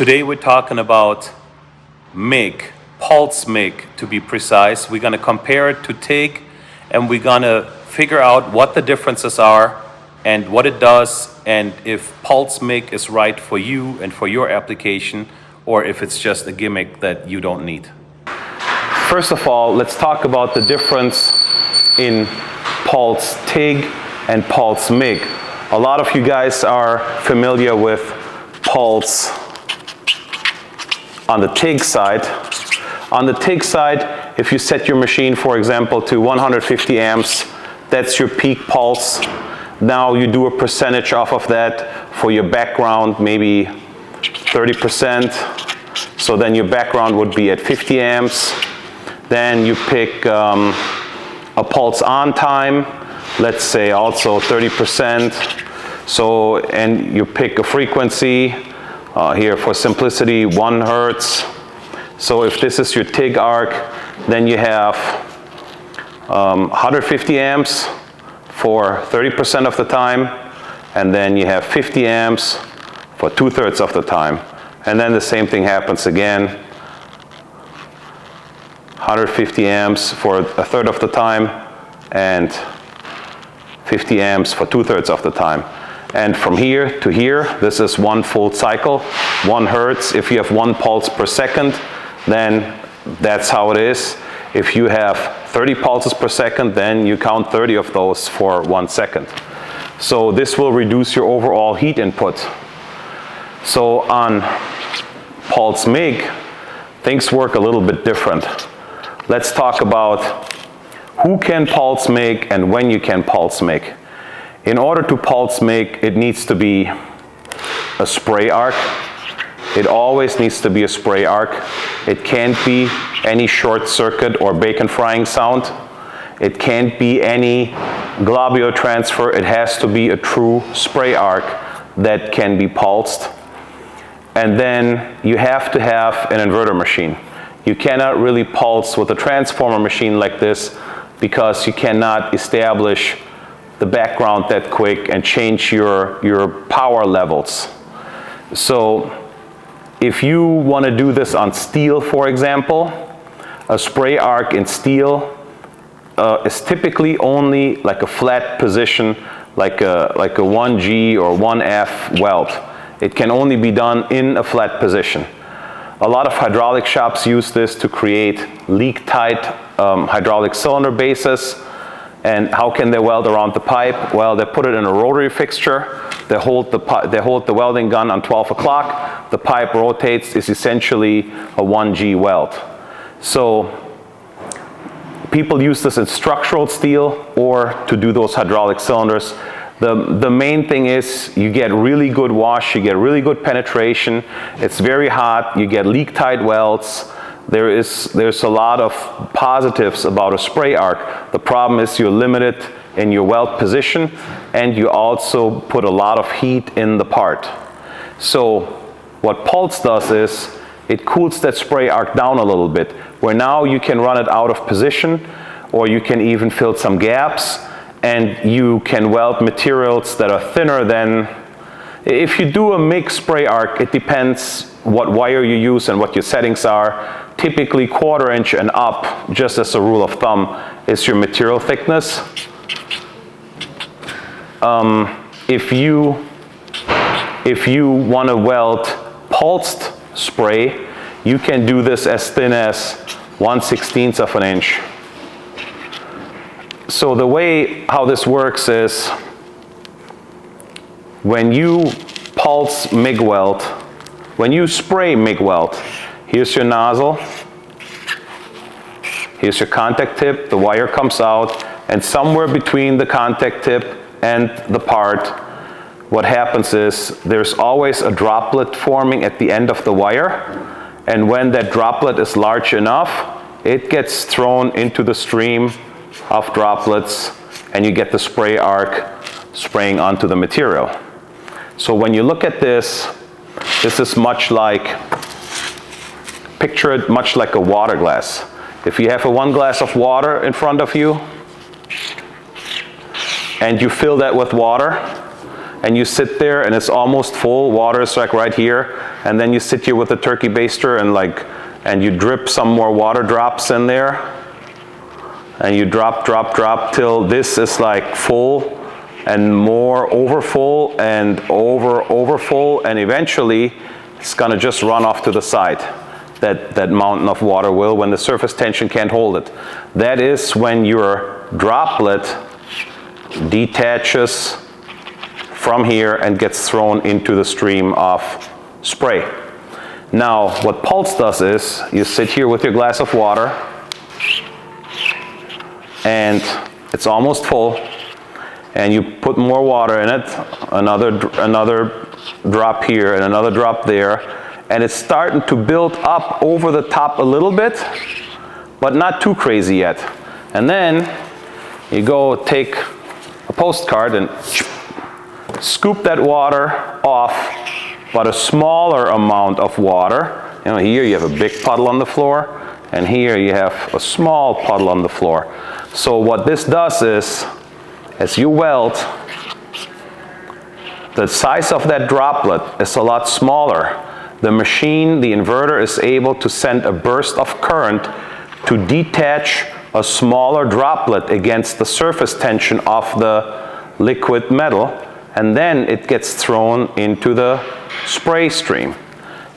Today we're talking about MIG, Pulse MIG to be precise. We're going to compare it to TIG, and we're going to figure out what the differences are and what it does, and if Pulse MIG is right for you and for your application, or if it's just a gimmick that you don't need. First of all, let's talk about the difference in Pulse Tig and Pulse MIG. A lot of you guys are familiar with Pulse on the TIG side. On the TIG side, if you set your machine, for example, to 150 amps, that's your peak pulse. Now you do a percentage off of that for your background, maybe 30%. So then your background would be at 50 amps. Then you pick a pulse on time, let's say also 30%. So, and you pick a frequency, here for simplicity, 1 hertz. So if this is your TIG arc, then you have 150 amps for 30% of the time, and then you have 50 amps for 2/3 of the time. And then the same thing happens again. 150 amps for 1/3 of the time, and 50 amps for 2/3 of the time. And from here to here, this is 1 full cycle, 1 hertz. If you have 1 pulse per second, then that's how it is. If you have 30 pulses per second, then you count 30 of those for 1 second. So this will reduce your overall heat input. So on Pulse MIG, things work a little bit different. Let's talk about who can pulse MIG and when you can pulse MIG. In order to pulse MIG, it needs to be a spray arc. It always needs to be a spray arc. It can't be any short circuit or bacon frying sound. It can't be any globular transfer. It has to be a true spray arc that can be pulsed. And then you have to have an inverter machine. You cannot really pulse with a transformer machine like this because you cannot establish the background that quick and change your power levels. So if you want to do this on steel, for example, a spray arc in steel is typically only like a flat position, like a 1G or 1F weld. It can only be done in a flat position. A lot of hydraulic shops use this to create leak-tight hydraulic cylinder bases. And how can they weld around the pipe? Well, they put it in a rotary fixture. They hold the welding gun on 12 o'clock. The pipe rotates. It's essentially a 1G weld. So people use this in structural steel or to do those hydraulic cylinders. The main thing is you get really good wash, you get really good penetration. It's very hot. You get leak-tight welds. There's a lot of positives about a spray arc. The problem is you're limited in your weld position, and you also put a lot of heat in the part. So what Pulse does is it cools that spray arc down a little bit, where now you can run it out of position, or you can even fill some gaps, and you can weld materials that are thinner than. If you do a MIG spray arc, it depends what wire you use and what your settings are. Typically 1/4 inch and up, just as a rule of thumb, is your material thickness. If you want to weld pulsed spray, you can do this as thin as 1/16 of an inch. So the way how this works is when you pulse MIG weld, when you spray MIG weld, here's your nozzle, here's your contact tip, the wire comes out, and somewhere between the contact tip and the part, what happens is there's always a droplet forming at the end of the wire, and when that droplet is large enough, it gets thrown into the stream of droplets, and you get the spray arc spraying onto the material. So when you look at this, this is much like, picture it much like a water glass. If you have 1 glass of water in front of you, and you fill that with water, and you sit there and it's almost full, water is like right here, and then you sit here with the turkey baster and you drip some more water drops in there, and you drop till this is like full and more overfull and overfull, and eventually it's gonna just run off to the side. That mountain of water will, when the surface tension can't hold it. That is when your droplet detaches from here and gets thrown into the stream of spray. Now, what Pulse does is, you sit here with your glass of water, and it's almost full, and you put more water in it, another drop here and another drop there, and it's starting to build up over the top a little bit, but not too crazy yet. And then you go take a postcard and scoop that water off, but a smaller amount of water. You know, here you have a big puddle on the floor, and here you have a small puddle on the floor. So what this does is, as you weld, the size of that droplet is a lot smaller. The machine, the inverter, is able to send a burst of current to detach a smaller droplet against the surface tension of the liquid metal, and then it gets thrown into the spray stream.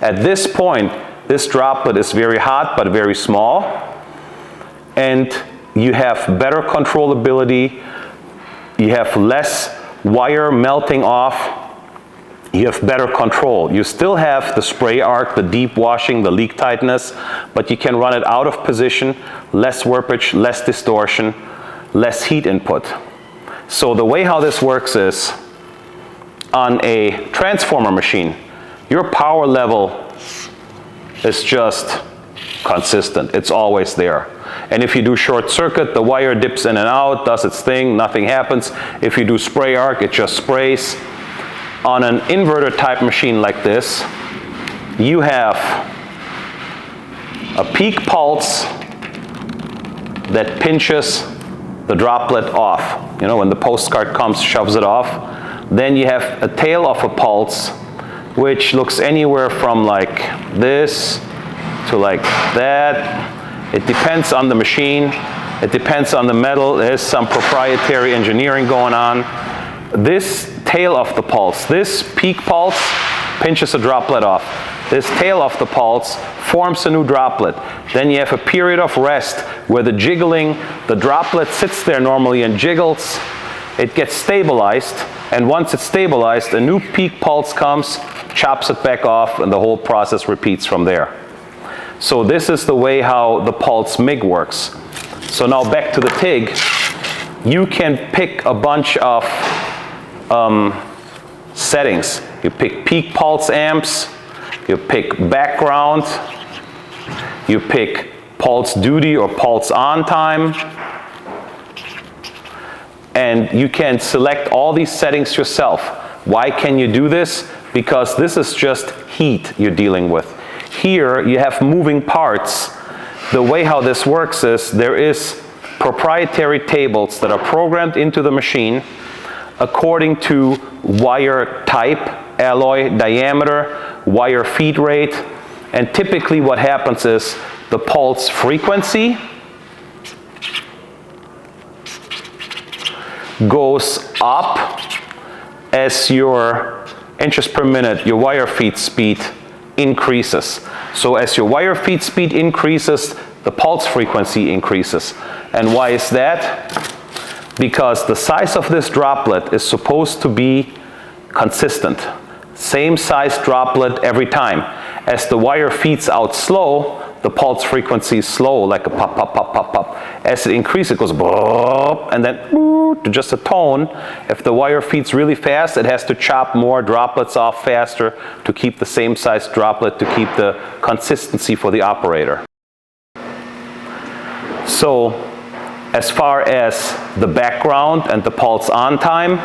At this point, this droplet is very hot but very small, and you have better controllability, you have less wire melting off, you have better control. You still have the spray arc, the deep washing, the leak tightness, but you can run it out of position, less warpage, less distortion, less heat input. So the way how this works is, on a transformer machine, your power level is just consistent. It's always there. And if you do short circuit, the wire dips in and out, does its thing, nothing happens. If you do spray arc, it just sprays. On an inverter type machine like this, you have a peak pulse that pinches the droplet off. You know, when the postcard comes, shoves it off. Then you have a tail of a pulse, which looks anywhere from like this to like that. It depends on the machine. It depends on the metal. There's some proprietary engineering going on. This tail of the pulse, this peak pulse pinches a droplet off. This tail of the pulse forms a new droplet. Then you have a period of rest where the jiggling, the droplet sits there normally and jiggles. It gets stabilized, and once it's stabilized, a new peak pulse comes, chops it back off, and the whole process repeats from there. So this is the way how the Pulse MIG works. So now back to the TIG. You can pick a bunch of settings. You pick peak pulse amps, you pick background, you pick pulse duty or pulse on time, and you can select all these settings yourself. Why can you do this? Because this is just heat you're dealing with. Here you have moving parts. The way how this works is there is proprietary tables that are programmed into the machine according to wire type, alloy diameter, wire feed rate, and typically what happens is the pulse frequency goes up as your inches per minute, your wire feed speed increases. So as your wire feed speed increases, the pulse frequency increases. And why is that? Because the size of this droplet is supposed to be consistent. Same size droplet every time. As the wire feeds out slow, the pulse frequency is slow, like a pop, pop, pop, pop, pop. As it increases, it goes bop, and then to just a tone. If the wire feeds really fast, it has to chop more droplets off faster to keep the same size droplet, to keep the consistency for the operator. So, as far as the background and the pulse on time,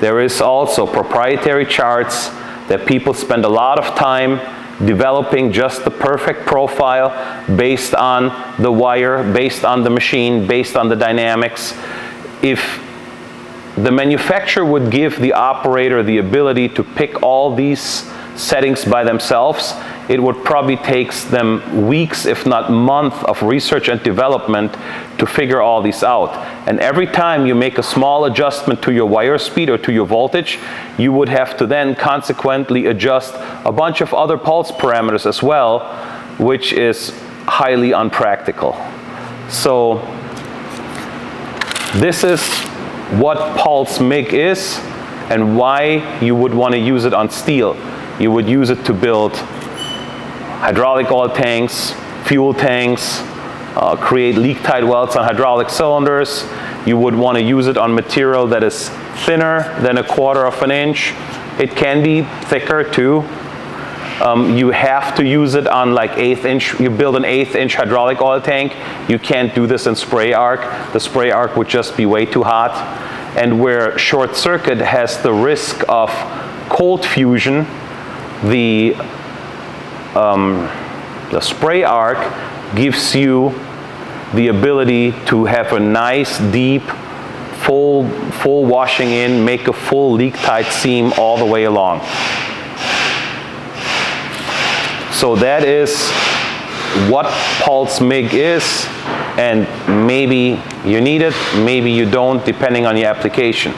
there is also proprietary charts that people spend a lot of time developing just the perfect profile based on the wire, based on the machine, based on the dynamics. If the manufacturer would give the operator the ability to pick all these settings by themselves, it would probably take them weeks, if not months, of research and development to figure all these out. And every time you make a small adjustment to your wire speed or to your voltage, you would have to then consequently adjust a bunch of other pulse parameters as well, which is highly unpractical. So this is what Pulse MIG is and why you would want to use it on steel. You would use it to build hydraulic oil tanks, fuel tanks, create leak-tight welds on hydraulic cylinders. You would want to use it on material that is thinner than 1/4 inch. It can be thicker too. You have to use it on like 1/8 inch. You build an 1/8 inch hydraulic oil tank. You can't do this in spray arc. The spray arc would just be way too hot. And where short circuit has the risk of cold fusion, the spray arc gives you the ability to have a nice deep full washing in, make a full leak tight seam all the way along. So that is what Pulse MIG is, and maybe you need it, maybe you don't, depending on your application.